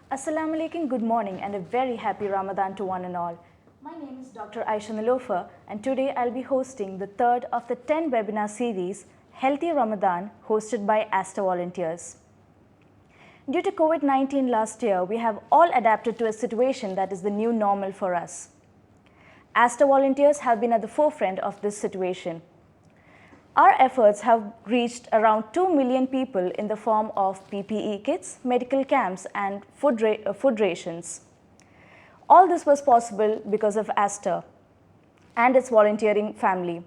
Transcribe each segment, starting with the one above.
Assalamu alaikum, good morning and a very happy Ramadan to one and all. My name is Dr. Aisha Nilofer and today I'll be hosting the third of the 10 webinar series Healthy Ramadan hosted by ASTA volunteers. Due to COVID-19 last year, we have all adapted to a situation that is the new normal for us. ASTA volunteers have been at the forefront of this situation. Our efforts have reached around 2 million people in the form of PPE kits, medical camps and food rations. All this was possible because of ASTA and its volunteering family.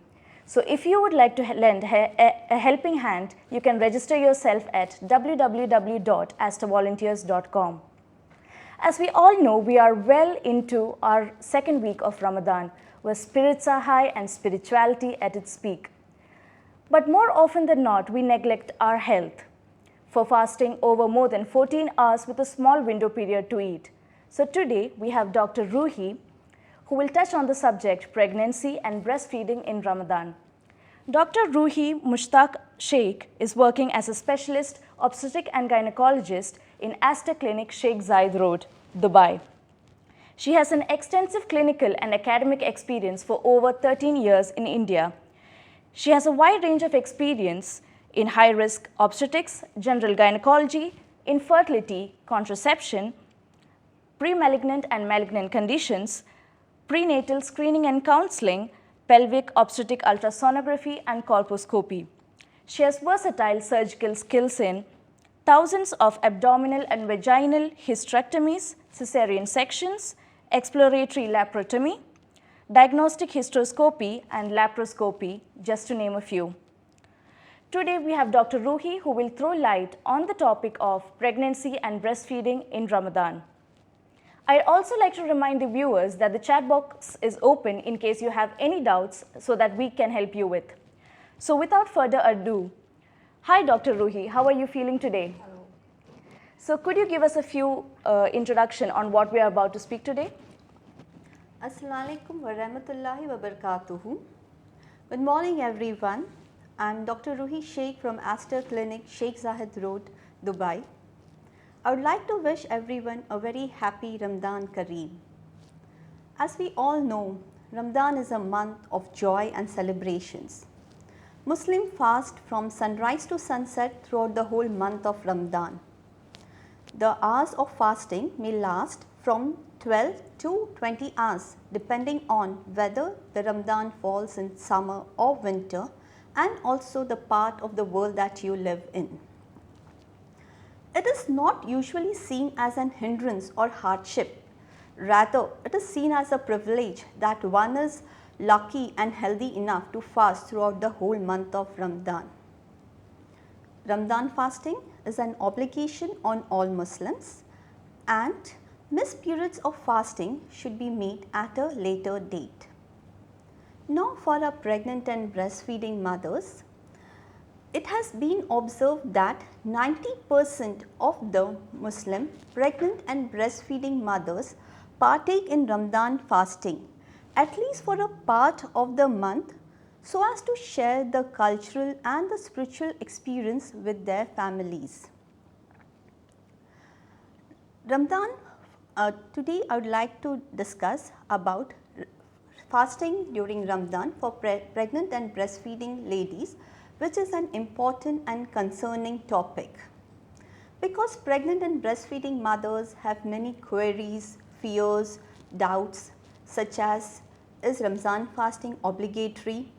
So if you would like to lend a helping hand, you can register yourself at www.astavolunteers.com. As we all know, we are well into our second week of Ramadan, where spirits are high and spirituality at its peak. But more often than not, we neglect our health for fasting over more than 14 hours with a small window period to eat. So today, we have Dr. Ruhi, who will touch on the subject pregnancy and breastfeeding in Ramadan. Dr. Ruhi Mushtaq Sheikh is working as a specialist obstetric and gynecologist in ASTA Clinic, Sheikh Zayed Road, Dubai. She has an extensive clinical and academic experience for over 13 years in India. She has a wide range of experience in high-risk obstetrics, general gynecology, infertility, contraception, pre-malignant and malignant conditions, prenatal screening and counseling, pelvic obstetric ultrasonography, and colposcopy. She has versatile surgical skills in thousands of abdominal and vaginal hysterectomies, cesarean sections, exploratory laparotomy, diagnostic hysteroscopy and laparoscopy, just to name a few. Today we have Dr. Ruhi, who will throw light on the topic of pregnancy and breastfeeding in Ramadan. I'd also like to remind the viewers that the chat box is open in case you have any doubts so that we can help you with. So without further ado, hi Dr. Ruhi, how are you feeling today? Hello. So could you give us a few introduction on what we are about to speak today? Assalamu alaikum wa rahmatullahi wa barakatuhu. Good morning everyone. I'm Dr. Ruhi Sheikh from ASTA Clinic, Sheikh Zayed Road, Dubai. I would like to wish everyone a very happy Ramadan Kareem. As we all know, Ramadan is a month of joy and celebrations. Muslims fast from sunrise to sunset throughout the whole month of Ramadan. The hours of fasting may last from 12 to 20 hours depending on whether the Ramadan falls in summer or winter and also the part of the world that you live in. It is not usually seen as an hindrance or hardship. Rather, it is seen as a privilege that one is lucky and healthy enough to fast throughout the whole month of Ramadan. Ramadan fasting is an obligation on all Muslims and missed periods of fasting should be made at a later date. Now for our pregnant and breastfeeding mothers, it has been observed that 90% of the Muslim pregnant and breastfeeding mothers partake in Ramadan fasting, at least for a part of the month, so as to share the cultural and the spiritual experience with their families. Ramadan, today I would like to discuss about fasting during Ramadan for pregnant and breastfeeding ladies, which is an important and concerning topic. Because pregnant and breastfeeding mothers have many queries, fears, doubts such as, is Ramadan fasting obligatory?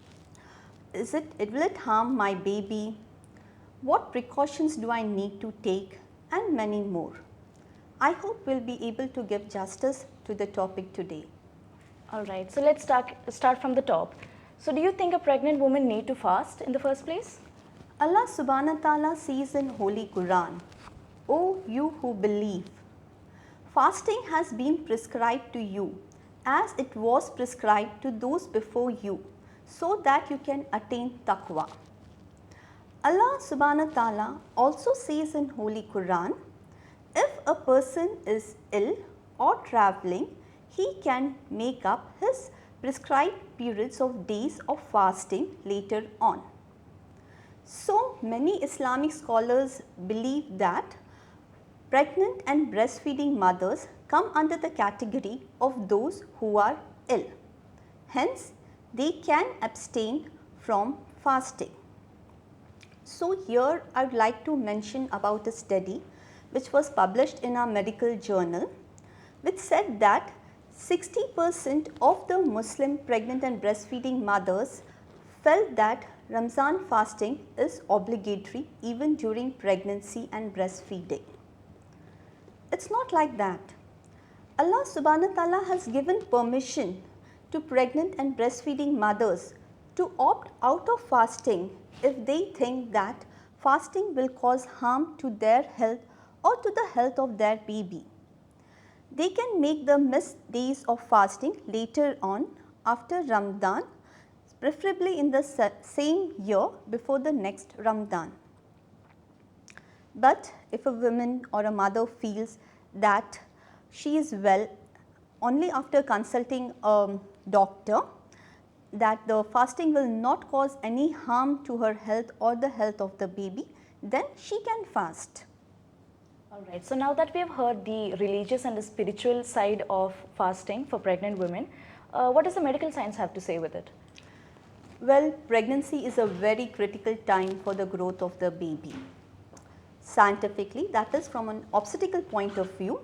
Will it harm my baby? What precautions do I need to take? And many more. I hope we'll be able to give justice to the topic today. All right, so let's start from the top. So do you think a pregnant woman need to fast in the first place? Allah subhanahu wa ta'ala says in Holy Quran, O you who believe, fasting has been prescribed to you as it was prescribed to those before you, so that you can attain taqwa. Allah subhanahu wa ta'ala also says in Holy Quran, if a person is ill or traveling, he can make up his prescribed periods of days of fasting later on. So many Islamic scholars believe that pregnant and breastfeeding mothers come under the category of those who are ill. Hence, they can abstain from fasting. So, here I would like to mention about a study which was published in our medical journal, which said that 60% of the Muslim pregnant and breastfeeding mothers felt that Ramzan fasting is obligatory even during pregnancy and breastfeeding. It's not like that. Allah subhanahu wa ta'ala has given permission to pregnant and breastfeeding mothers to opt out of fasting if they think that fasting will cause harm to their health or to the health of their baby. They can make the missed days of fasting later on after Ramadan, preferably in the same year before the next Ramadan. But if a woman or a mother feels that she is well only after consulting a doctor, that the fasting will not cause any harm to her health or the health of the baby, then she can fast. Alright, so now that we have heard the religious and the spiritual side of fasting for pregnant women, what does the medical science have to say with it? Well, pregnancy is a very critical time for the growth of the baby. Scientifically, that is from an obstetrical point of view,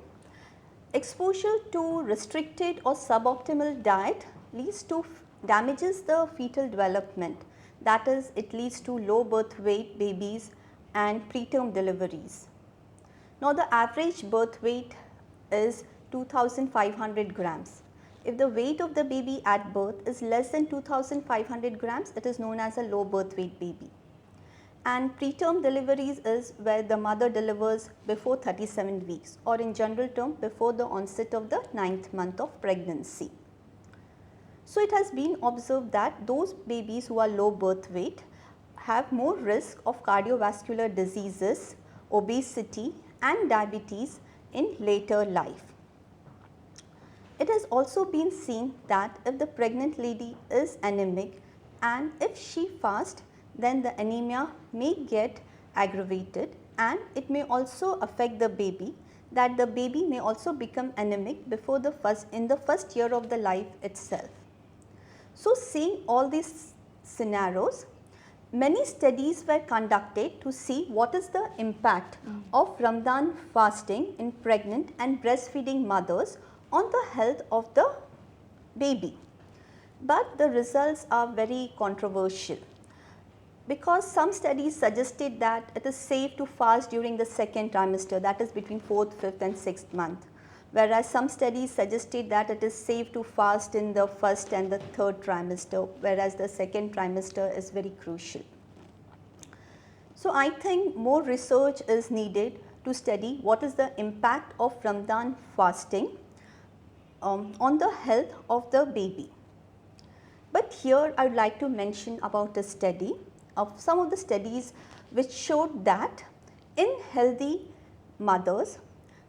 exposure to restricted or suboptimal diet leads to damages the fetal development. That is, it leads to low birth weight babies and preterm deliveries. Now, the average birth weight is 2500 grams. If the weight of the baby at birth is less than 2500 grams, it is known as a low birth weight baby. And preterm deliveries is where the mother delivers before 37 weeks, or in general term before the onset of the 9th month of pregnancy. So, it has been observed that those babies who are low birth weight have more risk of cardiovascular diseases, obesity and diabetes in later life. It has also been seen that if the pregnant lady is anemic and if she fasts, then the anemia may get aggravated and it may also affect the baby, that the baby may also become anemic before in the first year of the life itself. So, seeing all these scenarios, many studies were conducted to see what is the impact of Ramadan fasting in pregnant and breastfeeding mothers on the health of the baby. But the results are very controversial, because some studies suggested that it is safe to fast during the second trimester, that is between 4th, 5th and 6th month, whereas some studies suggested that it is safe to fast in the first and the third trimester, whereas the second trimester is very crucial. So, I think more research is needed to study what is the impact of Ramadan fasting on the health of the baby. But here I would like to mention about a study of some of the studies which showed that in healthy mothers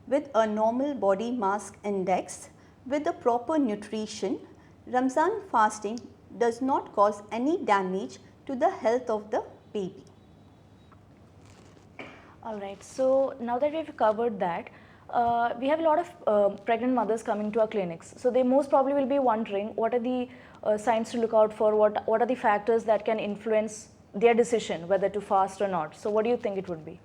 with a normal body mass index with the proper nutrition, Ramzan fasting does not cause any damage to the health of the baby. Alright, so now that we have covered that, we have a lot of pregnant mothers coming to our clinics. So they most probably will be wondering what are the signs to look out for, what are the factors that can influence their decision whether to fast or not. So what do you think it would be?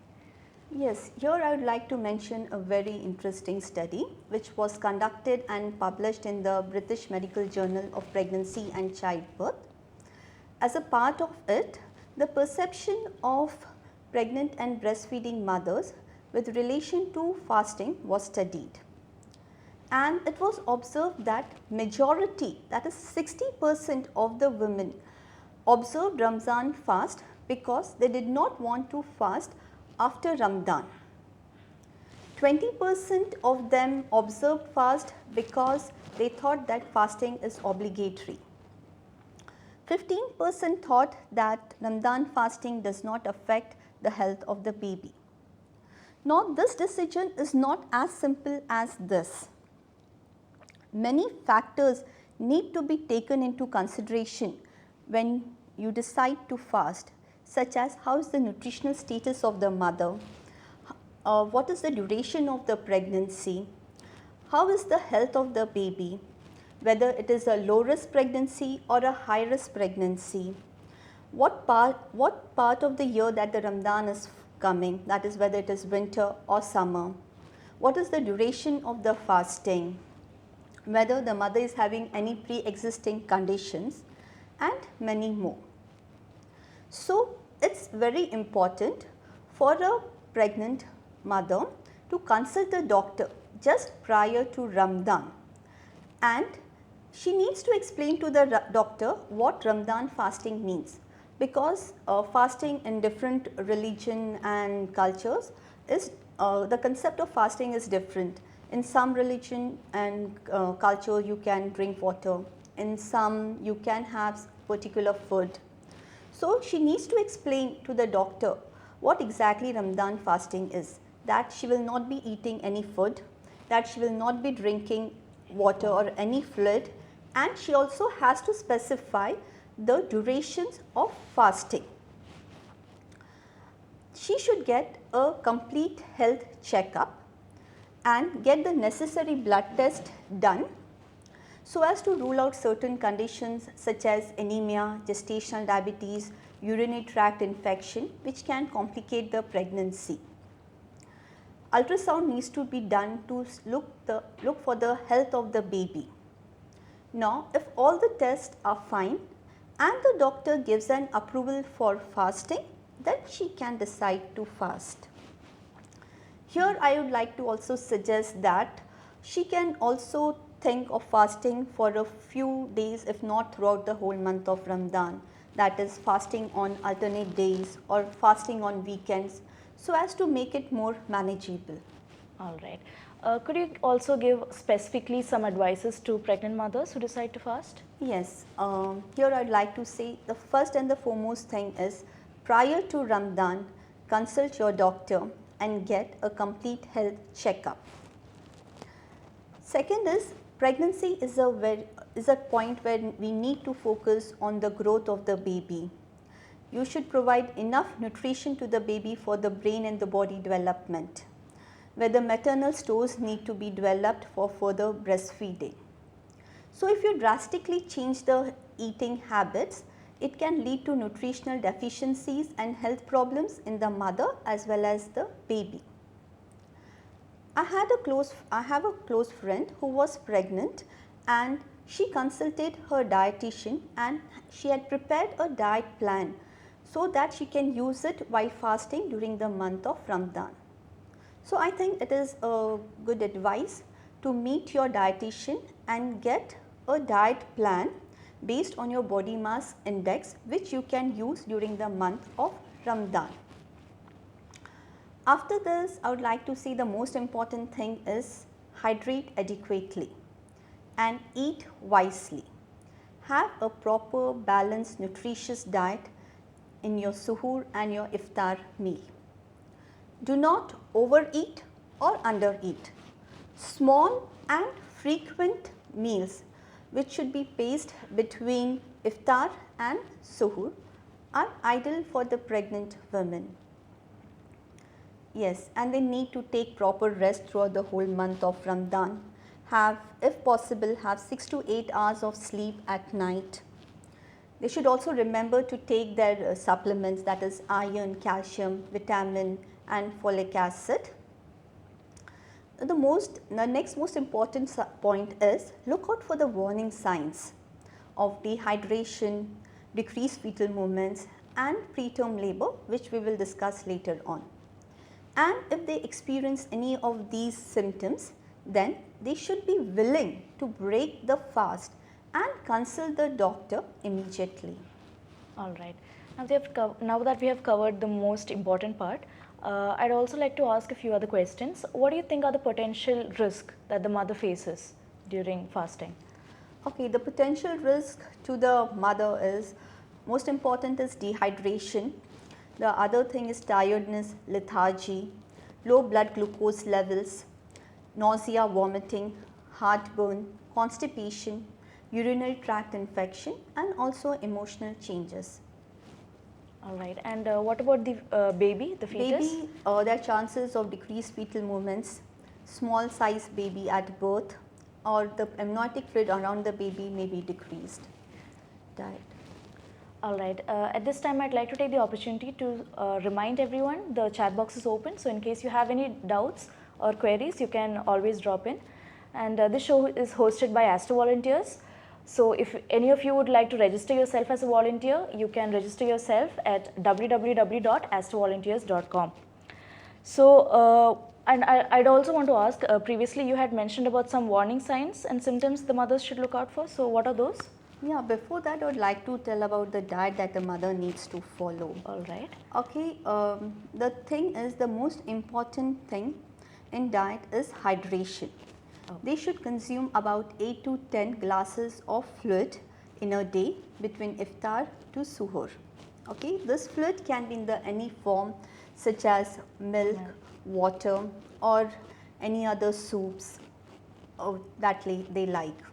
Yes, here I would like to mention a very interesting study which was conducted and published in the British Medical Journal of Pregnancy and Childbirth. As a part of it, the perception of pregnant and breastfeeding mothers with relation to fasting was studied. And it was observed that majority, that is 60% of the women observed Ramzan fast because they did not want to fast after Ramadan. 20% of them observed fast because they thought that fasting is obligatory. 15% thought that Ramadan fasting does not affect the health of the baby. Now, this decision is not as simple as this. Many factors need to be taken into consideration when you decide to fast, such as how is the nutritional status of the mother, what is the duration of the pregnancy, how is the health of the baby, whether it is a low risk pregnancy or a high risk pregnancy, what part of the year that the Ramadan is coming, that is whether it is winter or summer, what is the duration of the fasting, whether the mother is having any pre-existing conditions, and many more. So, it is very important for a pregnant mother to consult a doctor just prior to Ramadan, and she needs to explain to the doctor what Ramadan fasting means, because fasting in different religion and cultures is the concept of fasting is different. In some religion and culture you can drink water, in some you can have particular food. So, she needs to explain to the doctor what exactly Ramadan fasting is, that she will not be eating any food, that she will not be drinking water or any fluid, and she also has to specify the durations of fasting. She should get a complete health checkup and get the necessary blood test done so as to rule out certain conditions such as anemia, gestational diabetes, urinary tract infection, which can complicate the pregnancy. Ultrasound needs to be done to look for the health of the baby. Now, if all the tests are fine and the doctor gives an approval for fasting, then she can decide to fast. Here I would like to also suggest that she can also think of fasting for a few days, if not throughout the whole month of Ramadan, that is fasting on alternate days or fasting on weekends, so as to make it more manageable. All right. Could you also give specifically some advices to pregnant mothers who decide to fast? Yes, here I would like to say the first and the foremost thing is, prior to Ramadan, consult your doctor and get a complete health checkup. Second is, pregnancy is a point where we need to focus on the growth of the baby. You should provide enough nutrition to the baby for the brain and the body development, where the maternal stores need to be developed for further breastfeeding. So, if you drastically change the eating habits, it can lead to nutritional deficiencies and health problems in the mother as well as the baby. I have a close friend who was pregnant, and she consulted her dietitian and she had prepared a diet plan so that she can use it while fasting during the month of Ramadan. So, I think it is a good advice to meet your dietitian and get a diet plan based on your body mass index, which you can use during the month of Ramadan. After this, I would like to say the most important thing is hydrate adequately and eat wisely. Have a proper balanced nutritious diet in your suhoor and your iftar meal. Do not overeat or undereat. Small and frequent meals, which should be paced between iftar and suhoor, are ideal for the pregnant women. Yes, and they need to take proper rest throughout the whole month of Ramadan. Have, if possible, have 6 to 8 hours of sleep at night. They should also remember to take their supplements, that is iron, calcium, vitamin and folic acid. The next most important point is, look out for the warning signs of dehydration, decreased fetal movements and preterm labor, which we will discuss later on. And if they experience any of these symptoms, then they should be willing to break the fast and consult the doctor immediately. All right. Now that we have covered the most important part, I'd also like to ask a few other questions. What do you think are the potential risks that the mother faces during fasting? Okay, the potential risk to the mother is, most important is dehydration. The other thing is tiredness, lethargy, low blood glucose levels, nausea, vomiting, heartburn, constipation, urinary tract infection and also emotional changes. All right. And what about the baby, the fetus? Baby, there are chances of decreased fetal movements, small size baby at birth, or the amniotic fluid around the baby may be decreased. Diet. All right. At this time, I'd like to take the opportunity to remind everyone the chat box is open. So, in case you have any doubts or queries, you can always drop in. And this show is hosted by Astro Volunteers. So, if any of you would like to register yourself as a volunteer, you can register yourself at www.astrovolunteers.com. So, and I'd also want to ask, previously you had mentioned about some warning signs and symptoms the mothers should look out for. So, what are those? Yeah, before that, I would like to tell about the diet that the mother needs to follow. All right. Okay, the thing is, the most important thing in diet is hydration. They should consume about 8 to 10 glasses of fluid in a day between iftar to suhoor. Okay, this fluid can be in any form such as milk, water, or any other soups that they like.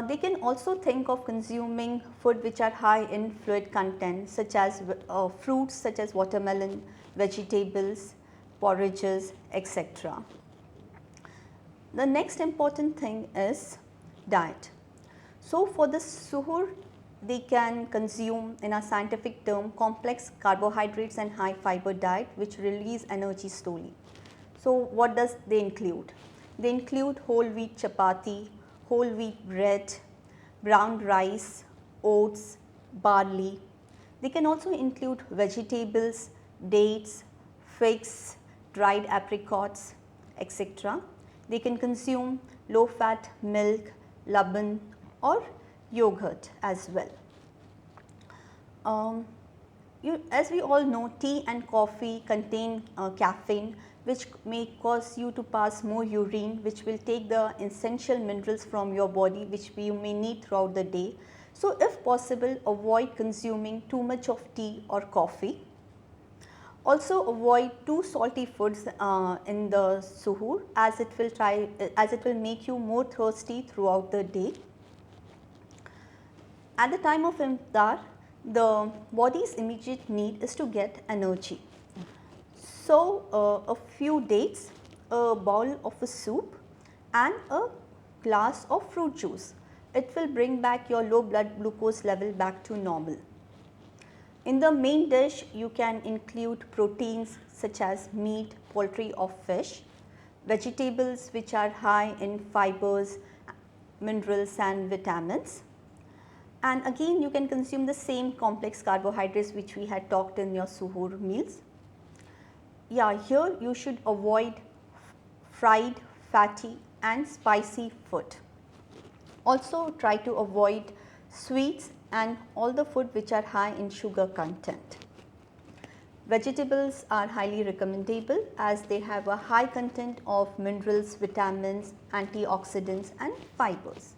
They can also think of consuming food which are high in fluid content, such as fruits such as watermelon, vegetables, porridges, etc. The next important thing is diet. So, for the suhoor, they can consume, in a scientific term, complex carbohydrates and high fiber diet which release energy slowly. So, what does they include? They include whole wheat chapati, whole wheat bread, brown rice, oats, barley. They can also include vegetables, dates, figs, dried apricots, etc. They can consume low fat milk, laban or yogurt as well. As we all know, tea and coffee contain caffeine, which may cause you to pass more urine, which will take the essential minerals from your body, which you may need throughout the day. So, if possible, avoid consuming too much of tea or coffee. Also, avoid too salty foods in the suhoor, as it will make you more thirsty throughout the day. At the time of iftar, the body's immediate need is to get energy. So, a few dates, a bowl of a soup and a glass of fruit juice. It will bring back your low blood glucose level back to normal. In the main dish, you can include proteins such as meat, poultry or fish, vegetables which are high in fibers, minerals and vitamins. And again, you can consume the same complex carbohydrates which we had talked in your suhoor meals. Yeah, here you should avoid fried, fatty and spicy food. Also try to avoid sweets and all the food which are high in sugar content. Vegetables are highly recommendable as they have a high content of minerals, vitamins, antioxidants and fibers.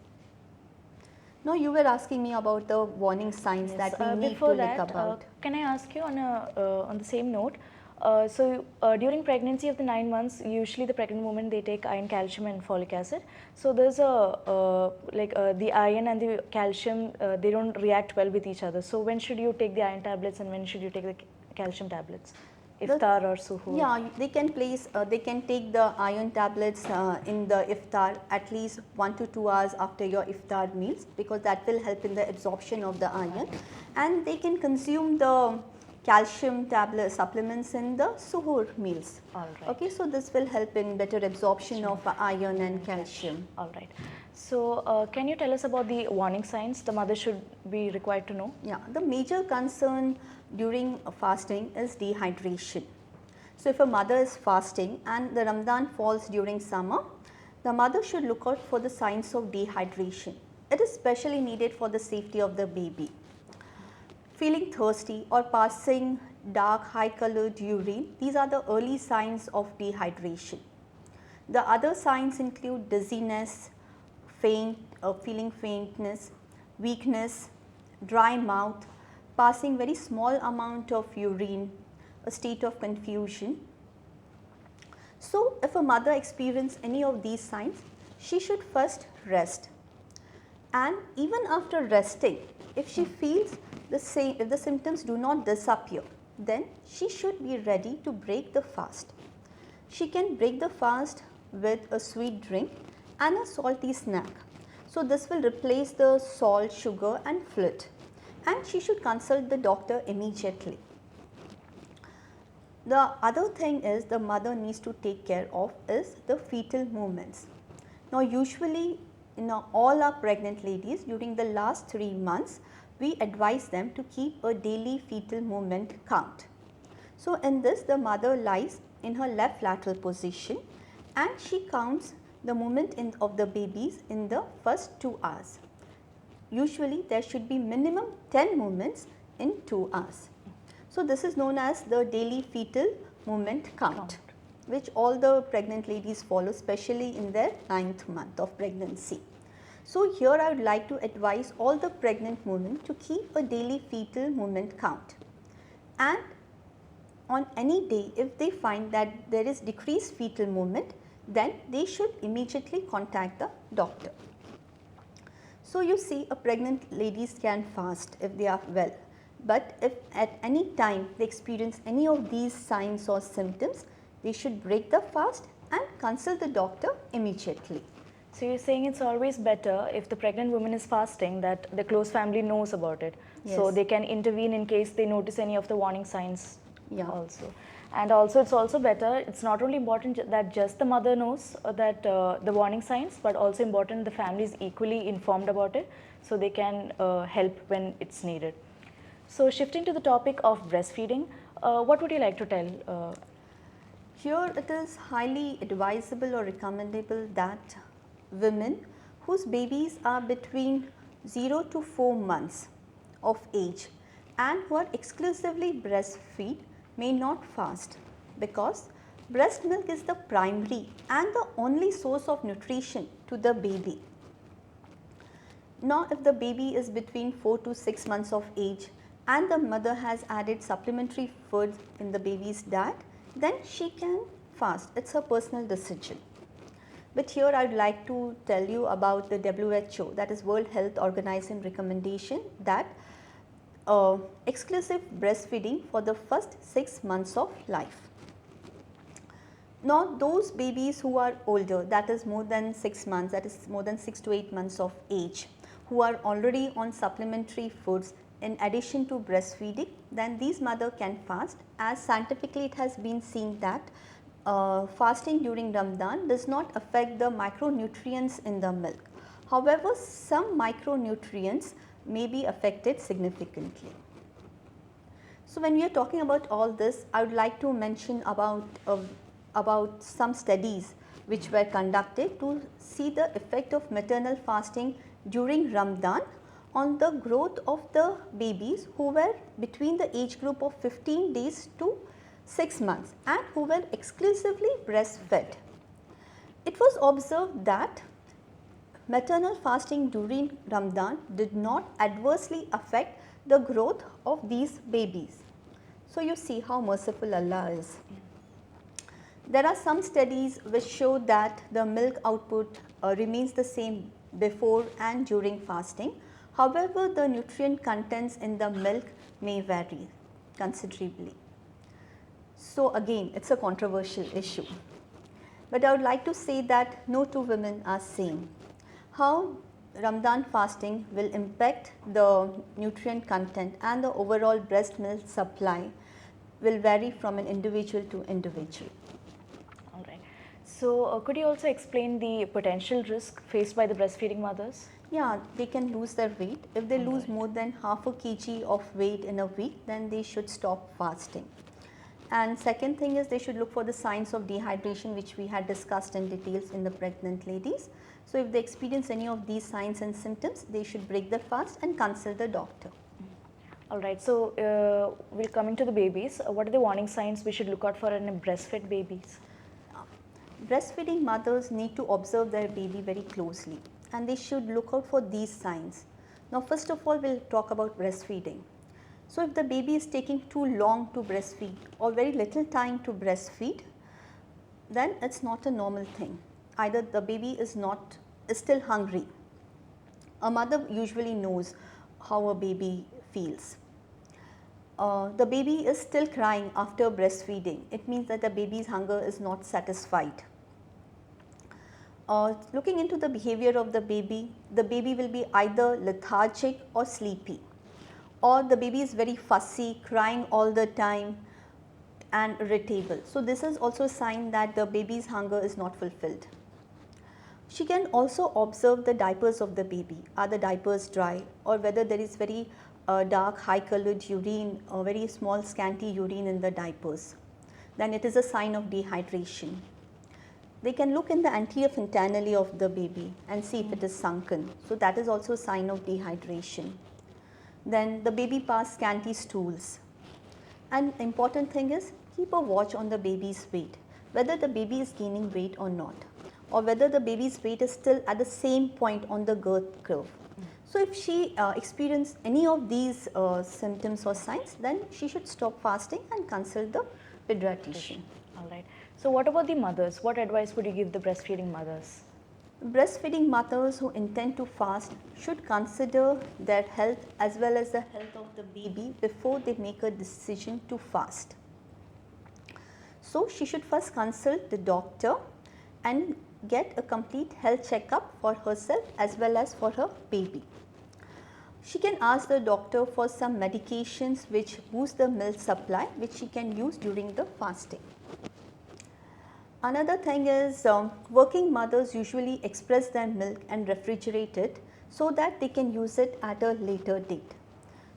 Now you were asking me about the warning signs that we need to look about. Can I ask you on the same note? During pregnancy of the 9 months, usually the pregnant women, they take iron, calcium and folic acid. So there's the iron and the calcium, they don't react well with each other. So when should you take the iron tablets and when should you take the calcium tablets? Iftar or suhoor? Yeah, they can take the iron tablets in the iftar at least 1 to 2 hours after your iftar meals, because that will help in the absorption of the iron, and they can consume the calcium tablet supplements in the suhoor meals. All right. Okay, so this will help in better absorption of iron and calcium. All right. So can you tell us about the warning signs the mother should be required to know? Yeah, the major concern during fasting is dehydration. So if a mother is fasting and the Ramadan falls during summer, the mother should look out for the signs of dehydration. It is especially needed for the safety of the baby. Feeling thirsty or passing dark high colored urine, these are the early signs of dehydration. The other signs include dizziness, feeling faintness, weakness, dry mouth, passing very small amount of urine, a state of confusion. So if a mother experiences any of these signs, she should first rest And even after resting, if she feels if the symptoms do not disappear, then she should be ready to break the fast. She can break the fast with a sweet drink and a salty snack. So this will replace the salt, sugar and fluid, and she should consult the doctor immediately. The other thing is the mother needs to take care of is the fetal movements. Now usually in all our pregnant ladies during the last 3 months, we advise them to keep a daily fetal movement count. So in this, the mother lies in her left lateral position and she counts the movement of the babies in the first 2 hours. Usually there should be minimum 10 movements in 2 hours. So this is known as the daily fetal movement count, which all the pregnant ladies follow, especially in their 9th month of pregnancy. So here I would like to advise all the pregnant women to keep a daily fetal movement count, and on any day if they find that there is decreased fetal movement, then they should immediately contact the doctor. So you see, a pregnant ladies can fast if they are well, but if at any time they experience any of these signs or symptoms, they should break the fast and consult the doctor immediately. So you're saying it's always better if the pregnant woman is fasting that the close family knows about it. Yes. So they can intervene in case they notice any of the warning signs also. Yeah. And also it's also better, it's not only important that just the mother knows that the warning signs, but also important the family is equally informed about it so they can help when it's needed. So shifting to the topic of breastfeeding, what would you like to tell? Here it is highly advisable or recommendable that women whose babies are between 0 to 4 months of age and who are exclusively breastfeed may not fast, because breast milk is the primary and the only source of nutrition to the baby. Now if the baby is between 4 to 6 months of age and the mother has added supplementary food in the baby's diet, then she can fast. It's her personal decision. But here I would like to tell you about the WHO, that is World Health Organization recommendation that exclusive breastfeeding for the first 6 months of life. Now those babies who are older, that is more than 6 months, that is more than 6 to 8 months of age, who are already on supplementary foods in addition to breastfeeding, then these mother can fast, as scientifically it has been seen that fasting during Ramadan does not affect the micronutrients in the milk. However, some micronutrients may be affected significantly. So when we are talking about all this, I would like to mention about some studies which were conducted to see the effect of maternal fasting during Ramadan on the growth of the babies who were between the age group of 15 days to 6 months and who were exclusively breastfed. It was observed that maternal fasting during Ramadan did not adversely affect the growth of these babies. So you see how merciful Allah is. There are some studies which show that the milk output remains the same before and during fasting. However, the nutrient contents in the milk may vary considerably. So again, it's a controversial issue. But I would like to say that no two women are same. How Ramadan fasting will impact the nutrient content and the overall breast milk supply will vary from an individual to individual. All right. So could you also explain the potential risk faced by the breastfeeding mothers? Yeah, they can lose their weight. If they lose more than half a kg of weight in a week, then they should stop fasting. And second thing is they should look for the signs of dehydration, which we had discussed in details in the pregnant ladies. So if they experience any of these signs and symptoms, they should break the fast and consult the doctor. All right. So we're coming to the babies. What are the warning signs we should look out for in breastfed babies? Breastfeeding mothers need to observe their baby very closely, and they should look out for these signs. Now first of all, we'll talk about breastfeeding. So if the baby is taking too long to breastfeed or very little time to breastfeed, then it's not a normal thing. Either the baby is still hungry, A mother usually knows how a baby feels. The baby is still crying after breastfeeding. It means that the baby's hunger is not satisfied. Looking into the behavior of the baby will be either lethargic or sleepy, or the baby is very fussy, crying all the time and irritable. So this is also a sign that the baby's hunger is not fulfilled. She can also observe the diapers of the baby. Are the diapers dry, or whether there is very dark high colored urine or very small scanty urine in the diapers. Then it is a sign of dehydration. They can look in the anterior frontanelle of the baby and see if it is sunken. So that is also a sign of dehydration. Then the baby pass scanty stools. And important thing is, keep a watch on the baby's weight, whether the baby is gaining weight or not, or whether the baby's weight is still at the same point on the girth curve. So if she experiences any of these symptoms or signs, then she should stop fasting and consult the pediatrician. All right. So what about the mothers? What advice would you give the breastfeeding mothers? Breastfeeding mothers who intend to fast should consider their health as well as the health of the baby before they make a decision to fast. So she should first consult the doctor and get a complete health checkup for herself as well as for her baby. She can ask the doctor for some medications which boost the milk supply, which she can use during the fasting. Another thing is, working mothers usually express their milk and refrigerate it so that they can use it at a later date.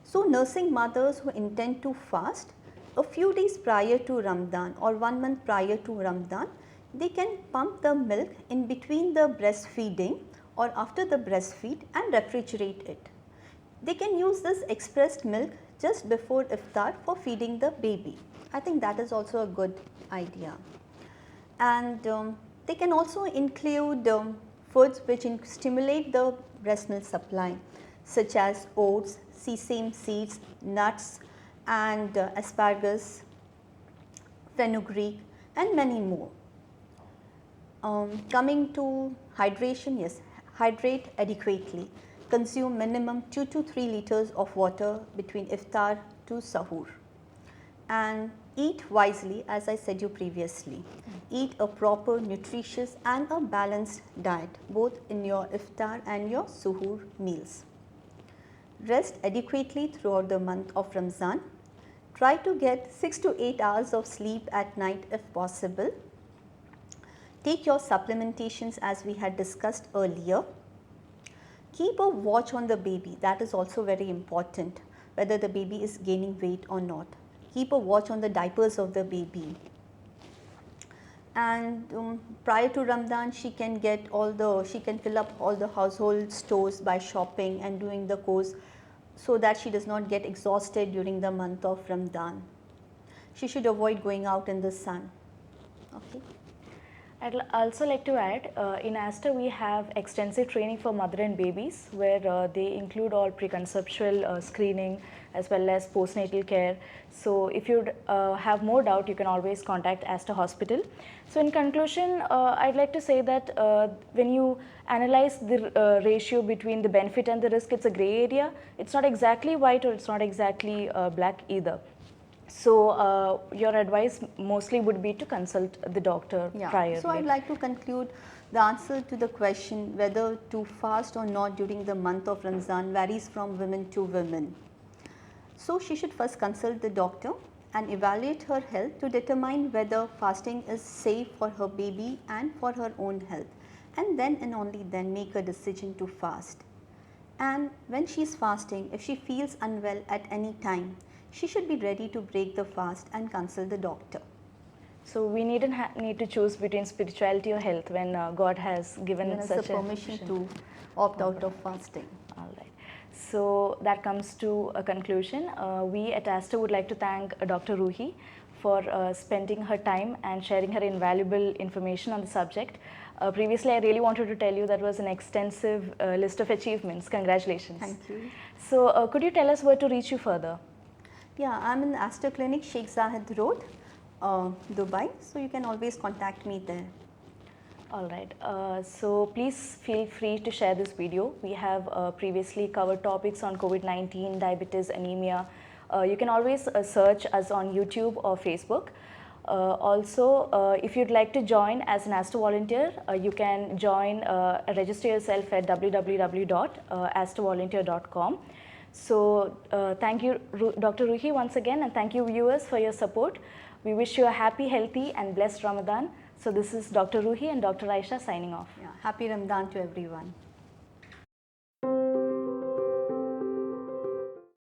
So nursing mothers who intend to fast, a few days prior to Ramadan or 1 month prior to Ramadan, they can pump the milk in between the breastfeeding or after the breastfeed and refrigerate it. They can use this expressed milk just before iftar for feeding the baby. I think that is also a good idea. And they can also include foods which stimulate the breast milk supply, such as oats, sesame seeds, nuts and asparagus, fenugreek and many more. Coming to hydration, yes, hydrate adequately. Consume minimum 2 to 3 liters of water between iftar to sahur. And eat wisely, as I said you previously. Eat a proper, nutritious and a balanced diet, both in your iftar and your suhoor meals. Rest adequately throughout the month of Ramzan. Try to get 6 to 8 hours of sleep at night if possible. Take your supplementations as we had discussed earlier. Keep a watch on the baby, that is also very important, whether the baby is gaining weight or not. Keep a watch on the diapers of the baby. And prior to Ramadan, she can fill up all the household stores by shopping and doing the course, so that she does not get exhausted during the month of Ramadan. She should avoid going out in the sun. Okay. I'd also like to add, in Aster we have extensive training for mother and babies, where they include all preconceptual screening as well as postnatal care. So if you have more doubt, you can always contact Aster Hospital. So in conclusion, I'd like to say that when you analyze the ratio between the benefit and the risk, it's a gray area. It's not exactly white or it's not exactly black either. So your advice mostly would be to consult the doctor prior. So I'd like to conclude the answer to the question whether to fast or not during the month of Ramzan varies from women to women. So she should first consult the doctor and evaluate her health to determine whether fasting is safe for her baby and for her own health, and then and only then make a decision to fast. And when she is fasting, if she feels unwell at any time, she should be ready to break the fast and consult the doctor. So we needn't need to choose between spirituality or health when God has given such a permission to opt out of fasting. All right. So that comes to a conclusion. We at Aster would like to thank Dr. Ruhi for spending her time and sharing her invaluable information on the subject. Previously, I really wanted to tell you that was an extensive list of achievements. Congratulations. Thank you. So could you tell us where to reach you further? Yeah, I'm in Aster Clinic, Sheikh Zayed Road, Dubai. So you can always contact me there. All right. So please feel free to share this video. We have previously covered topics on COVID-19, diabetes, anemia. You can always search us on YouTube or Facebook. If you'd like to join as an ASTO volunteer, you can register yourself at www.astovolunteer.com. So thank you, Dr. Ruhi, once again, and thank you, viewers, for your support. We wish you a happy, healthy, and blessed Ramadan. So this is Dr. Ruhi and Dr. Aisha signing off. Yeah, happy Ramadan to everyone.